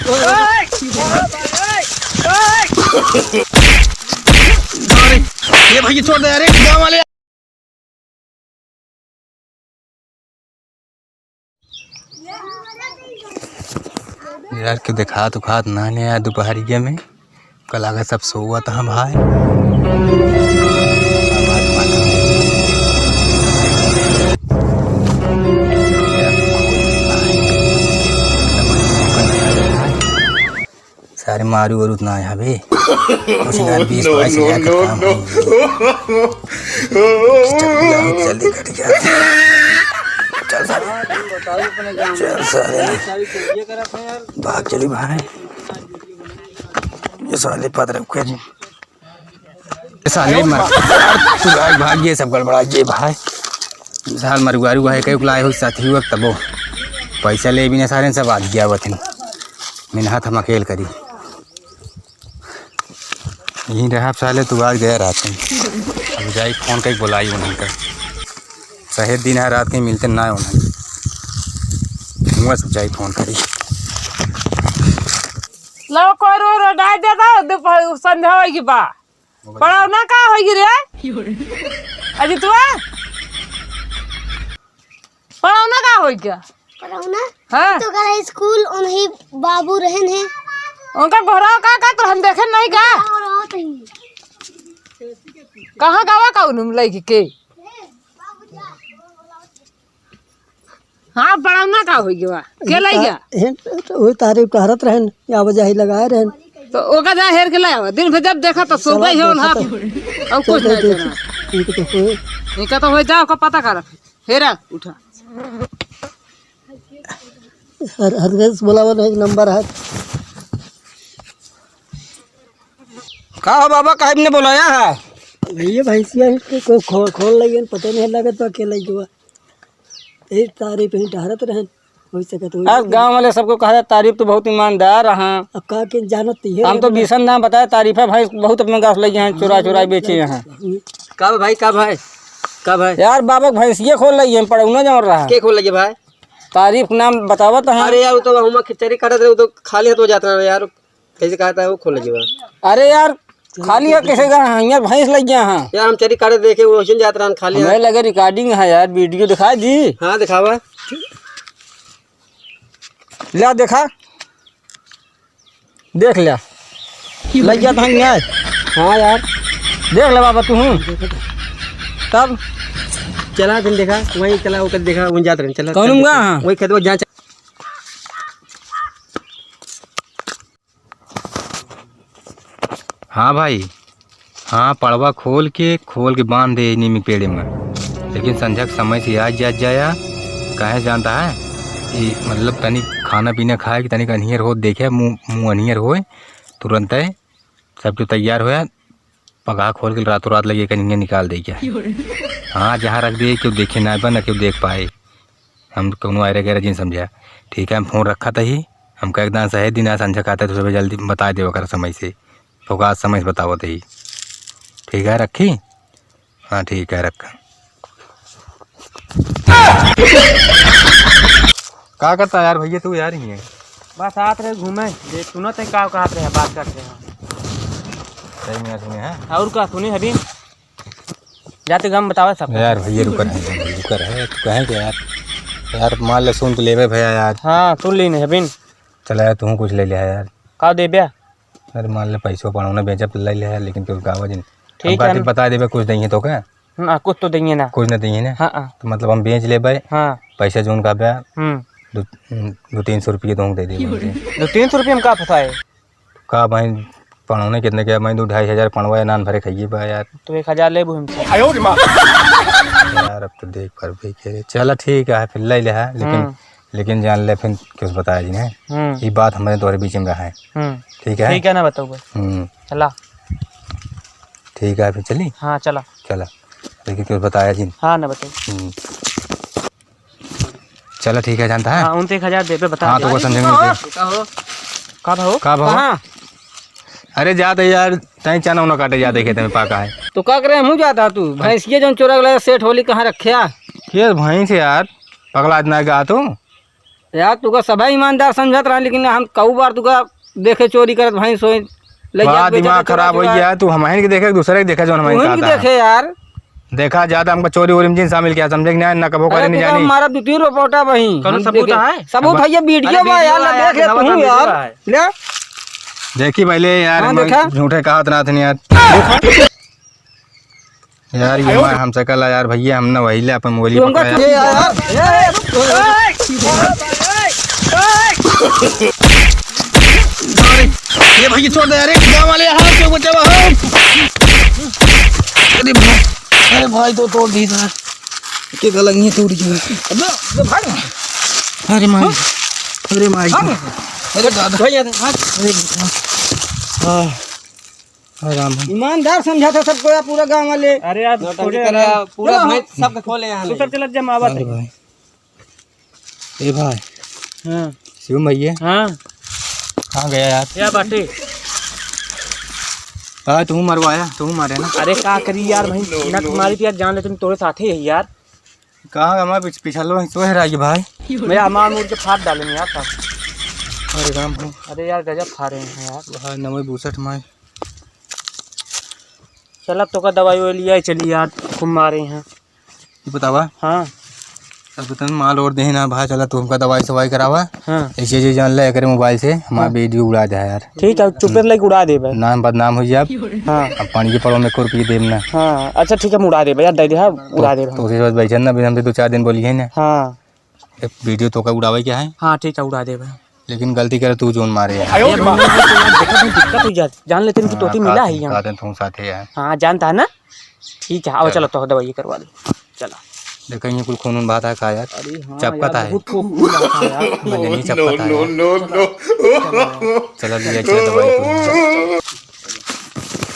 ये भाई छोड़ दे यार, गाँव वाले यार क्यों दिखा तो खात नहाने यार दोपहरिया में। कल आगे सब सोवा था भाई। सारे मारू और उतना आया बे। कुछ यार 20-22 हजार का काम है। जल्दी कट गया। चल सारे भाग चली भाई। ये साले पद रखे जी, ये साले मर भाग ये सब गड़बड़ा ये भाई। साल मरुआरू है कई लाए हो साथी वक्त तबो पैसा ले भी ना सारे सब आ गया वतन मेहनत हम अकेले करी। यहीं रहा साले तू आज गया रात में। अब जाई फोन कहीं बुलाई उन्हें कर शहर दिन है रात कहीं मिलते ना उन्हें सब जाई फोन करी। लो कोई रो डाल देता संध्या होगी बा पढ़ाओ ना का होगी रे अजी तू पढ़ाओ ना का होगी क्या पढ़ाओ ना हाँ तो कल स्कूल उन्हीं बाबू रहन है उनका घोड़ा का तो हम देखे नहीं का कहाँ गावा का उन्हें लगी के हाँ पढ़ाओ ना का होगी बा के लग गया वो तारीफ कहरत रहन या वजह ही लगाए रहन तो ओका जा हेर के लाया दिन भर जब देखा तो सुबह ही होल हाथ और कुछ नहीं देना इनका तो हो जाओ का पता कर हेरा उठा हरगज बोलावा एक नंबर है। का हो बाबा काहे ने बुलाया है? भैया भैंसिया को खोल लगी पता नहीं लगा तो अकेला ही हुआ एक तारीफ ही ठहरत रहन हो सकत हो। गांव वाले सबको कहा तारीफ तो बहुत ईमानदार हाँ। अब का के जानत है हम तो बीसन नाम बताया तारीफ है भाई बहुत अपने गाँव लगे हैं चुरा बेचे यहाँ। कब भाई कब है कब है यार बाबा भैंसिया खोल रही है पढ़ौना जा रहा है के खोल लगे भाई तारीफ नाम बतावत है। अरे यार तो हम खिचड़ी काटत रहे तो खाली हाथ हो जाता है यार कैसे कहता है वो खोल लगे अरे यार खाली है कैसे यार भैंस लग गया हाँ यार हम चरी काटे देखे वो जाता रहा खाली हमें लगे रिकॉर्डिंग है यार वीडियो दिखाई दी हाँ दिखावा लिया देखा देख लिया लग गया था यार हाँ यार देख ले बाबा तू तब चला फिर देखा वही चला वो देखा वहीं जाते रहे चला कहूँगा हाँ वही खेत जहाँ हाँ भाई हाँ पड़वा खोल के बांध दे नीम पेड़ में लेकिन संध्या के समय से आज जाया कहे जानता है कि मतलब तनी खाना पीना खाए कि तनिक अनियर हो देखे मुँह अनियर हो तुरंत है सब जो तैयार हो पगा खोल के रातों रात लगे कनिया निकाल दे क्या। हाँ जहाँ रख दे क्यों देखे ना बन क्यों देख पाए हम कौन आए गैर जिन समझा ठीक है हम फोन रखा था ही हम कह एकदम सही दिन आ संध्या खाता है तो सुबह जल्दी बता दे कर समय से तो आज समय से बताओ ही ठीक है रखी हाँ ठीक है रखा। क्या करता यार भैया तू यार ही है बस आते रहे घूमे सुनो तो क्या कहा रहे बात करते हैं सही में सुने हैं और क्या सुनी अभी जाते गम बताओ सब यार भैया रुकर है तू कहे क्या यार मान ले सुन तो ले भैया यार हाँ सुन ली नहीं अभी चला यार तू कुछ ले लिया यार का दे बिया अरे मान ले पैसों पढ़ाना बेचा ले लिया है लेकिन क्यों गावा जिन ठीक है बता देवे कुछ देंगे तो क्या कुछ तो देंगे ना कुछ ना देंगे ना हाँ तो मतलब हम बेच ले भाई हाँ पैसा जो उनका ब्याह 200-300 रुपये तो दे दी 200-300 रुपये में का फंसाए का भाई पढ़ाने कितने क्या भाई 2-2.5 पढ़वाया नान भरे खाइए बा यार तो 1000 ले हमसे यार अब तो देख पर भी कह चला ठीक है फिर ले है लेकिन जान ले फिर क्यों बताया जी ने ये बात हमारे तुम्हारे बीच में रहा है ठीक है ना बताओ चला ठीक है फिर चली हाँ चला लेकिन क्यों बताया जी हाँ ना बताओ चला ठीक है जानता है हाँ 29,000 दे पे बता हाँ तो वो समझेंगे का अरे जाते यार तय चाना उना काटे जाते खेत में पाका है तो क्या करे मुँह जाता तू भैंसिया जो चोरा गया सेठ होली कहाँ रखे खेत भैंस यार पगला इतना गा तू यार तुका सभी ईमानदार समझत रहा, लेकिन हम कऊ बार तुका देखे चोरी करत भाई सोई ले बड़ा दिमाग खराब हो गया है। तू हमारे के देखे दूसरे के देखा जो हमारे तू देखे यार, देखा ज्यादा हमको चोरी वोरी में जिन शामिल किया, समझे कि ना कबो करे नहीं जानी। हमारा 2-3 रिपोर्टा वही सबूत है? सबूत है, ये वीडियो बा यार, ले देख ले तू यार ले देखी पहले यार, हाँ, देखा? झूठे कहा ना थे यार। यार ये हमसे कल यार भैया हमने वही ले अपन मोबाइल ये भैया छोड़ दे यार, गाँव वाले हाथ बचावा। अरे भाई तो तोड़ दी था के गलंगी टूट गई। अरे माई, अरे माई, अरे दादा ईमानदार समझा था सबको यार, पूरा गांव वाले। अरे यार पूरा भाई सब खोले यहाँ ले। चल जमावत अरे भाई, ए भाई, हां शिव भैया हां कहाँ गया यार? या बाटे हाँ तू मरवाया, तू मारे ना। अरे का करी यार भाई, ना तुम्हारी यार जान ले, तुम तोरे साथ ही है यार। कहाँ हमारे पिछलो तो है राजी भाई, मैं अमान मुड़ के फाड़ डालेंगे यार था। अरे राम हो, अरे यार गजब खा रहे हैं यार भाई 962 माए। चल अब तो का दवाई वो लिया चली यार, खूब मारे हैं। ये बतावा हाँ अब तुम माल और दे ना भाई, चला तू हमका दवाई सवाई करावा। हाँ ऐसे चीज जान ले करे मोबाइल से हमारा वीडियो उड़ा दे यार। ठीक है, चुपे लेके उड़ा दे भाई। नाम बदनाम हो जाए। हाँ अब पानी के पड़ो में को रुपये देव ना। हाँ अच्छा ठीक है, उड़ा दे भैया, दे दे हाँ उड़ा दे तो उसी बात भाई ना, हमसे 2-4 दिन बोली है ना। हाँ वीडियो तो का उड़ावे क्या है, हाँ ठीक है उड़ा दे भाई। लेकिन गलती करे तू जोन मारे यार। दिक्कत हो जाती, जान लेते हैं कि तोती मिला है यहाँ। तू साथे यार। हाँ जानता है ना, ठीक है आओ चलो तो दवाई करवा दे चला। देखा ये कुल खून बात है का यार, अरे हाँ चपकता है, यार नहीं चपकता है। चला लिया दवाई।